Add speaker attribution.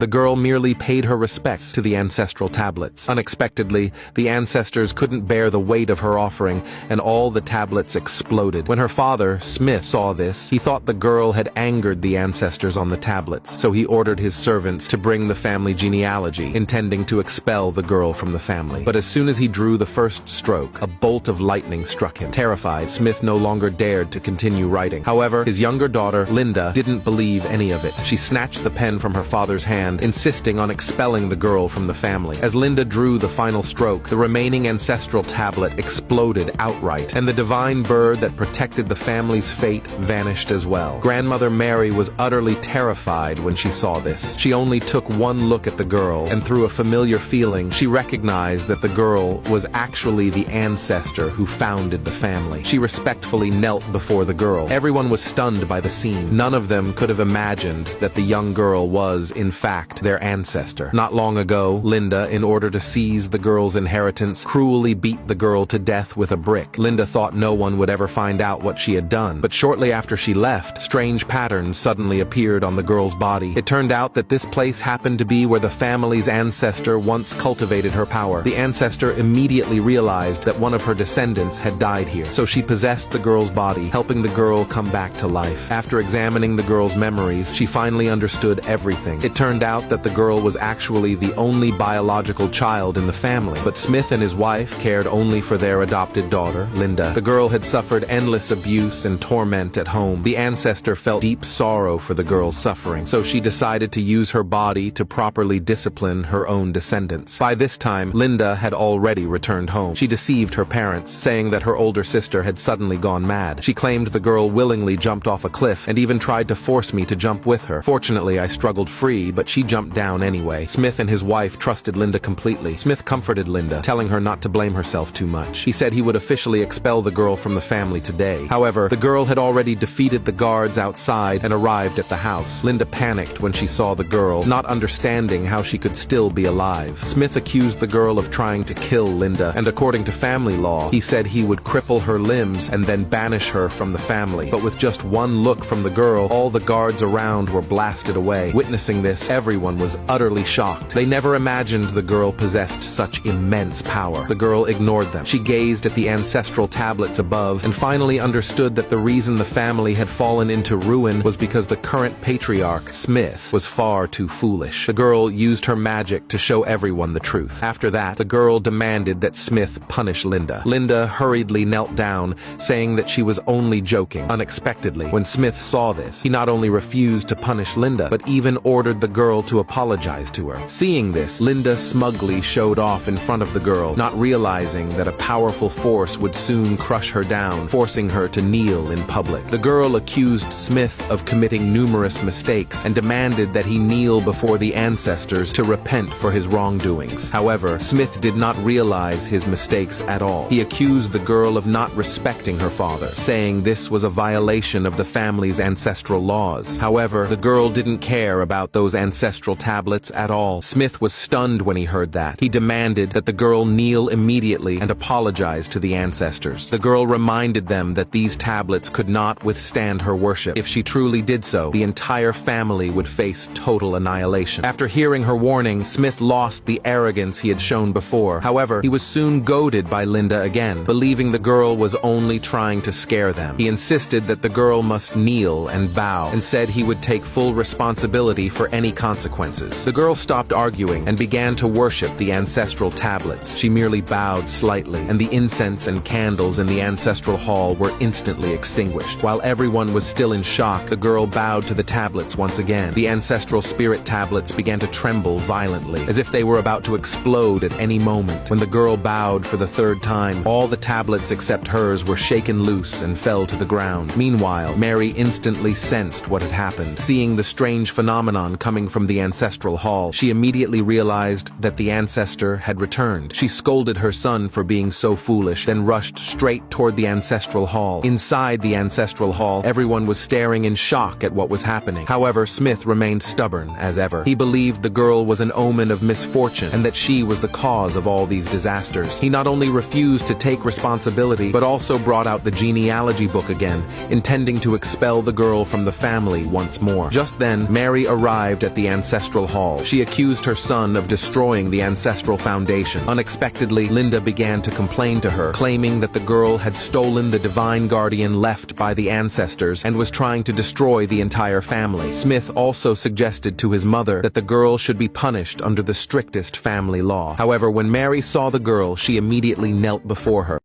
Speaker 1: The girl merely paid her respects to the ancestral tablets. Unexpectedly, the ancestors couldn't bear the weight of her offering, and all the tablets exploded. When her father, Smith, saw this, he thought the girl had angered the ancestors on the tablets, so he ordered his servants to bring the family genealogy, intending to expel the girl from the family. But as soon as he drew the first stroke, a bolt of lightning struck him. Terrified, Smith no longer dared to continue writing. However, his younger daughter, Linda, didn't believe any of it. She snatched the pen from her father's hand, insisting on expelling the girl from the family. As Linda drew the final stroke, the remaining ancestral tablet exploded outright, and the divine bird that protected the family's fate vanished as well. Grandmother Mary was utterly terrified when she saw this. She only took one look at the girl, and through a familiar feeling, she recognized that the girl was actually the ancestor who founded the family. She respectfully knelt before the girl. Everyone was stunned by the scene. None of them could have imagined that the young girl was, in fact, their ancestor. Not long ago, Linda, in order to seize the girl's inheritance, cruelly beat the girl to death with a brick. Linda thought no one would ever find out what she had done, but shortly after she left, strange patterns suddenly appeared on the girl's body. It turned out that this place happened to be where the family's ancestor once cultivated her power. The ancestor immediately realized that one of her descendants had died here, so she possessed the girl's body, helping the girl come back to life. After examining the girl's memories, she finally understood everything. It turned out that the girl was actually the only biological child in the family, but Smith and his wife cared only for their adopted daughter, Linda. The girl had suffered endless abuse and torment at home. The ancestor felt deep sorrow for the girl's suffering, so she decided to use her body to properly discipline her own descendants. By this time, Linda had already returned home. She deceived her parents, saying that her older sister had suddenly gone mad. She claimed the girl willingly jumped off a cliff and even tried to force me to jump with her. Fortunately, I struggled free, but she jumped down anyway. Smith and his wife trusted Linda completely. Smith comforted Linda, telling her not to blame herself too much. He said he would officially expel the girl from the family today. However, the girl had already defeated the guards outside and arrived at the house. Linda panicked when she saw the girl, not understanding how she could still be alive. Smith accused the girl of trying to kill Linda, and according to family law, he said he would cripple her limbs and then banish her from the family. But with just one look from the girl, all the guards around were blasted away. Witnessing this, everyone was utterly shocked. They never imagined the girl possessed such immense power. The girl ignored them. She gazed at the ancestral tablets above and finally understood that the reason the family had fallen into ruin was because the current patriarch, Smith, was far too foolish. The girl used her magic to show everyone the truth. After that, the girl demanded that Smith punish Linda. Linda hurriedly knelt down, saying that she was only joking. Unexpectedly, when Smith saw this, he not only refused to punish Linda, but even ordered the girl to apologize to her. Seeing this, Linda smugly showed off in front of the girl, not realizing that a powerful force would soon crush her down, forcing her to kneel in public. The girl accused Smith of committing numerous mistakes and demanded that he kneel before the ancestors to repent for his wrongdoings. However, Smith did not realize his mistakes at all. He accused the girl of not respecting her father, saying this was a violation of the family's ancestral laws. However, the girl didn't care about those ancestral tablets at all. Smith was stunned when he heard that. He demanded that the girl kneel immediately and apologize to the ancestors. The girl reminded them that these tablets could not withstand her worship. If she truly did so, the entire family would face total annihilation. After hearing her warning, Smith lost the arrogance he had shown before. However, he was soon goaded by Linda again, believing the girl was only trying to scare them. He insisted that the girl must kneel and bow, and said he would take full responsibility for any consequences. The girl stopped arguing and began to worship the ancestral tablets. She merely bowed slightly, and the incense and candles in the ancestral hall were instantly extinguished. While everyone was still in shock, the girl bowed to the tablets once again. The ancestral spirit tablets began to tremble violently, as if they were about to explode at any moment. When the girl bowed for the third time, all the tablets except hers were shaken loose and fell to the ground. Meanwhile, Mary instantly sensed what had happened. Seeing the strange phenomenon coming from the ancestral hall, she immediately realized that the ancestor had returned. She scolded her son for being so foolish, then rushed straight toward the ancestral hall. Inside the ancestral hall, everyone was staring in shock at what was happening. However, Smith remained stubborn as ever. He believed the girl was an omen of misfortune and that she was the cause of all these disasters. He not only refused to take responsibility, but also brought out the genealogy book again, intending to expel the girl from the family once more. Just then, Mary arrived at the the ancestral hall. She accused her son of destroying the ancestral foundation. Unexpectedly, Linda began to complain to her, claiming that the girl had stolen the divine guardian left by the ancestors and was trying to destroy the entire family. Smith also suggested to his mother that the girl should be punished under the strictest family law. However, when Mary saw the girl, she immediately knelt before her.